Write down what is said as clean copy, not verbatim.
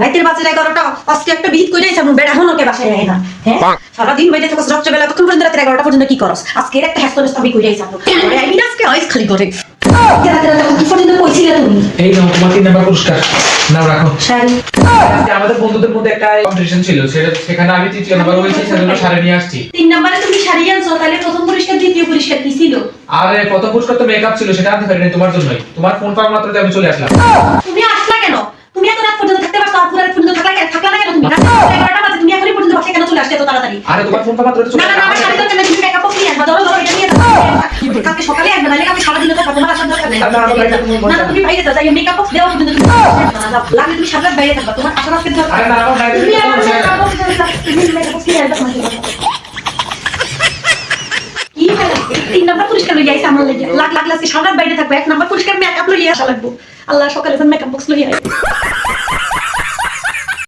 রাতের বাজে 11টা আজকে একটা বিহিত কইরা আইছ আমি বেড়া হনকে বাসায় আই না হ্যাঁ সারা দিন বাইরে থাকছ রাত বেলা কখন পর্যন্ত রাতে 11টা পর্যন্ত কি করস আজকে একটা হ্যাসল আমি কইরা আইছ পরে আইবি না আজকে আইস খালি করে রাতে কি পর্যন্ত কইছিলে তুমি এই নাও তোমার 3 নাম্বার পুরস্কার নাও রাখো শাড়ি আমাদের বন্ধুদের মধ্যে একটা কম্পিটিশন ছিল সেখানে আমি তৃতীয় নাম্বার হয়েছি সেজন্য শাড়ি নিয়ে আসছি 3 নম্বরে তুমি শাড়ি আনছো তাহলে প্রথম পুরস্কার দ্বিতীয় পুরস্কার কি ছিল আরে প্রথম পুরস্কার তো মেকআপ ছিল সেটা আনতে পারিনি তোমার জন্যই তোমার ফোন পাওয়া মাত্রই আমি চলে আসলাম তুমি আসলা কেন তুমি এত রাত পর্যন্ত থাকতে পারছো আর পুরো রাত পর্যন্ত থাকলা না কেন তুমি রাত 11টা বাজে তুমি এখনই পর্যন্ত বাসায় কেন চলে আসলে এত তাড়াতাড়ি আরে তোমার ফোন পাওয়া মাত্রই চলে না না আমার শাড়ি দরকার নেই তুমি মেকআপ করে নিয়ে আসবা ধরো ধরো এটা নিয়ে যাও কালকে সকালে আসবে নালে কালকে সারা দিন তো তোমার আসার দরকার নেই না তুমি বাইরে যাও যাই মেকআপ বক্স দেওয়া পর্যন্ত তুমি লাগলে তুমি সারা রাত বাইরে থাকবা তোমার আসার আজকে দরকার আরে না আমার বাইরে তুমি আমার মেকআপ বক্স তুমি মেকআপ বক্স নিয়ে আসবা কি হলো 3 নাম্বার পুরস্কার লই আইছে আমার লাগি লাখ লাখ লাখ সারা রাত বাইরে থাকবা 1 নাম্বার পুরস্কার মেকআপ লই আসা লাগবো আল্লাহ সকালে মেকআপ বক্স লই আই